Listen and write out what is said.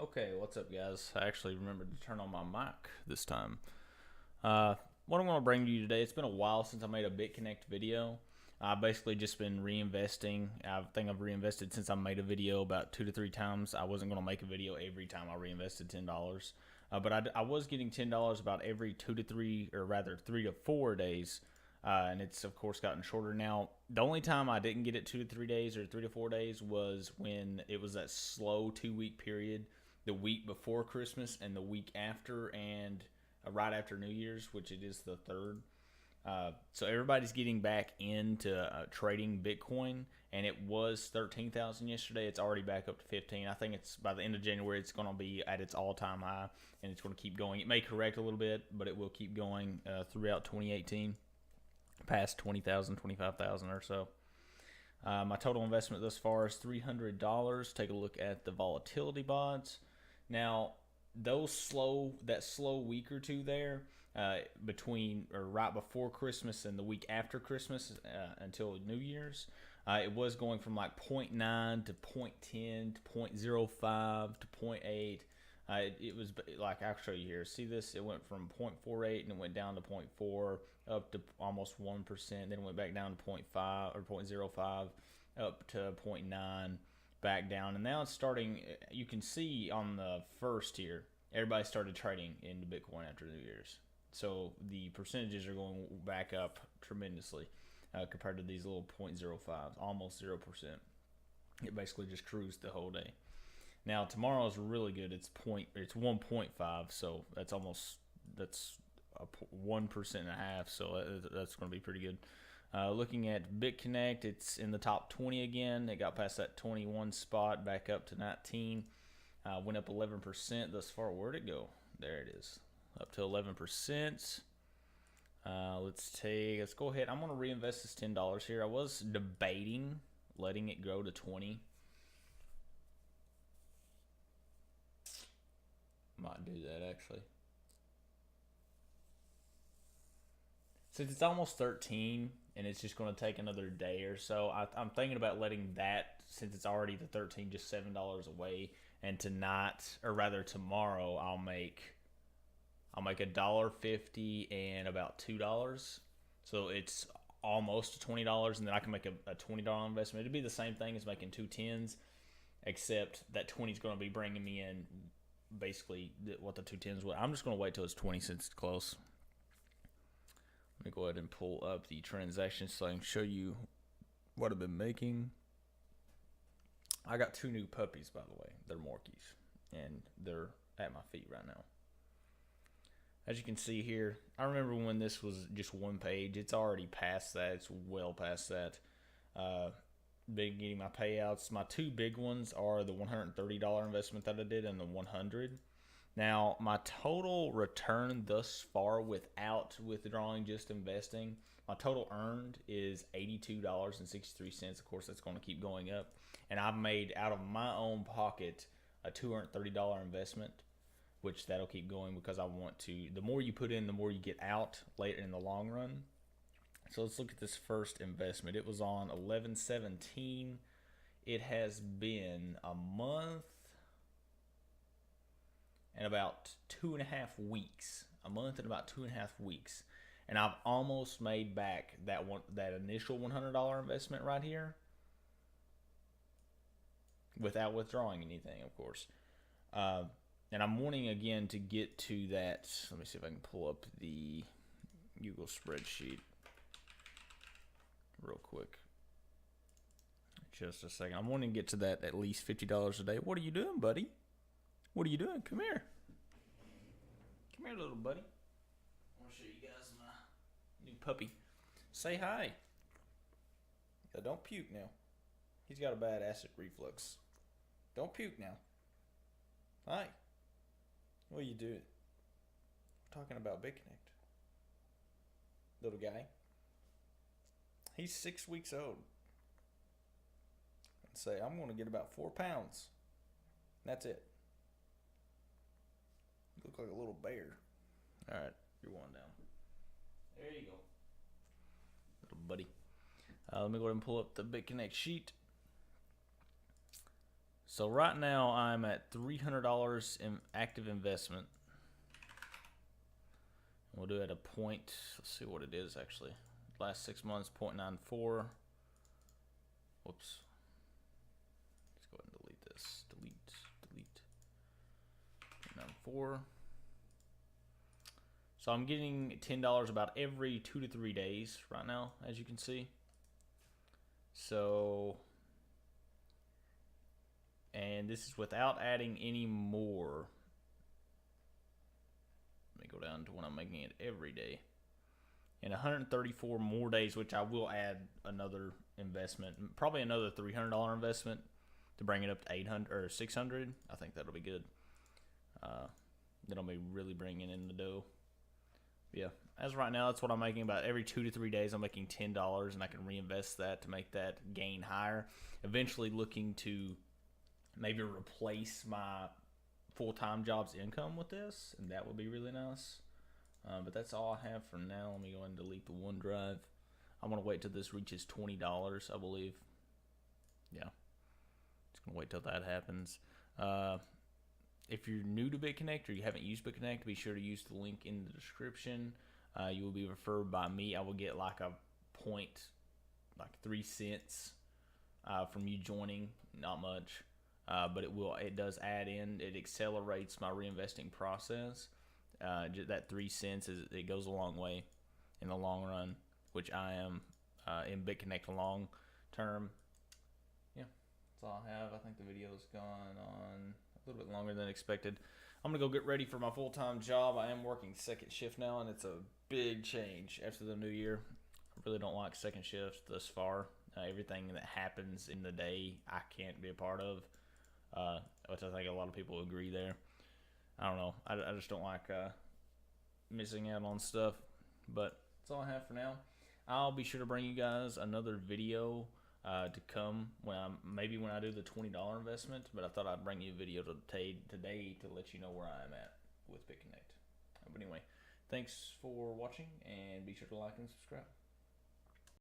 Okay, what's up, guys? I actually remembered to turn on my mic this time. What I'm going to bring to you today, it's been a while since I made a Bitconnect video. I've basically just been reinvesting. I think I've reinvested since I made a video about 2 to 3 times. I wasn't going to make a video every time I reinvested $10. But I was getting $10 about every 2 to 3, or rather 3 to 4 days. And it's, of course, gotten shorter now. The only time I didn't get it 2 to 3 days or 3 to 4 days was when it was that slow 2 week period, the week before Christmas and the week after, and right after New Year's, which it is the third. So everybody's getting back into trading Bitcoin, and it was 13,000 yesterday. It's already back up to 15. I think it's by the end of January, it's going to be at its all-time high, and it's going to keep going. It may correct a little bit, but it will keep going throughout 2018, past 20,000, 25,000 or so. My total investment thus far is $300. Take a look at the volatility bonds. Now, that slow week or two there, between or right before Christmas and the week after Christmas, until New Year's, it was going from like 0.9 to 0.10 to 0.05 to 0.8. It was like, I'll show you here. See this? It went from 0.48 and it went down to 0.4, up to almost 1%. Then it went back down to 0.5 or 0.05, up to 0.9, back down. And now it's starting. You can see on the first here, everybody started trading into Bitcoin after New Year's. So the percentages are going back up tremendously compared to these little 0.05s, almost 0%. It basically just cruised the whole day. Now tomorrow is really good. It's 1.5, so that's a 1.5%. So that's going to be pretty good. Looking at Bitconnect, it's in the top 20 again. It got past that 21 spot, back up to 19. Went up 11% thus far. Where'd it go? There it is, up to 11%. Let's go ahead. I'm going to reinvest this $10 here. I was debating letting it go to 20. Might do that actually. Since it's almost 13 and it's just going to take another day or so, I'm thinking about letting that, since it's already the 13, just $7 away. And tonight, or rather tomorrow, I'll make $1.50 and about $2. So it's almost $20, and then I can make a $20 investment. It'd be the same thing as making two tens, except that 20 is going to be bringing me in basically what the two tens would. I'm just going to wait till it's 20 since it's close. Let me go ahead and pull up the transactions so I can show you what I've been making. I got two new puppies, by the way. They're Morkies, and they're at my feet right now. As you can see here, I remember when this was just one page. It's already past that. It's well past that. Been getting my payouts. My two big ones are the $130 investment that I did and the 100. Now, my total return thus far without withdrawing, just investing, my total earned is $82.63. Of course, that's going to keep going up. And I've made out of my own pocket a $230 investment, which that'll keep going because I want to. The more you put in, the more you get out later in the long run. So let's look at this first investment. It was on 11/17. It has been a month and about 2.5 weeks. A month and about 2.5 weeks. And I've almost made back that initial $100 investment right here without withdrawing anything, of course. And I'm wanting again to get to that. Let me see if I can pull up the Google spreadsheet real quick. Just a second. I'm wanting to get to that at least $50 a day. What are you doing, buddy? What are you doing? Come here. Come here, little buddy. I want to show you guys my new puppy. Say hi. Yeah, don't puke now. He's got a bad acid reflux. Don't puke now. Hi. What are you doing? We're talking about Bitconnect. Little guy. He's 6 weeks old. And say, I'm going to get about 4 pounds. That's it. You look like a little bear. All right, you're one down. There you go. Little buddy. Let me go ahead and pull up the Bitconnect sheet. So right now I'm at $300 in active investment. We'll do it at a point. Let's see what it is actually. Last 6 months, 0.94. Whoops. Let's go ahead and delete this. Delete. 0.94. So I'm getting $10 about every 2 to 3 days right now, as you can see. So, and this is without adding any more. Let me go down to when I'm making it every day. In 134 more days, which I will add another investment, probably another $300 investment to bring it up to 800 or 600. I think that'll be good. That'll be really bringing in the dough. Yeah, as right now, that's what I'm making. About every 2 to 3 days, I'm making $10, and I can reinvest that to make that gain higher. Eventually, looking to maybe replace my full-time job's income with this, and that would be really nice. But that's all I have for now. Let me go ahead and delete the OneDrive. I'm gonna wait till this reaches $20, I believe. Yeah, just gonna wait till that happens. If you're new to Bitconnect or you haven't used Bitconnect, be sure to use the link in the description. You will be referred by me. I will get like a point, like 3 cents from you joining. Not much, but it does add in. It accelerates my reinvesting process. That 3 cents it goes a long way in the long run, which I am in Bitconnect long term. Yeah, that's all I have. I think the video's gone on a little bit longer than expected. I'm gonna go get ready for my full-time job. I am working second shift now, and it's a big change after the new year. I really don't like second shifts thus far. Everything that happens in the day, I can't be a part of, which I think a lot of people agree there. I don't know. I just don't like missing out on stuff. But that's all I have for now. I'll be sure to bring you guys another video to come when I do the $20 investment. But I thought I'd bring you a video today to let you know where I am at with Bitconnect. But anyway, thanks for watching, and be sure to like and subscribe.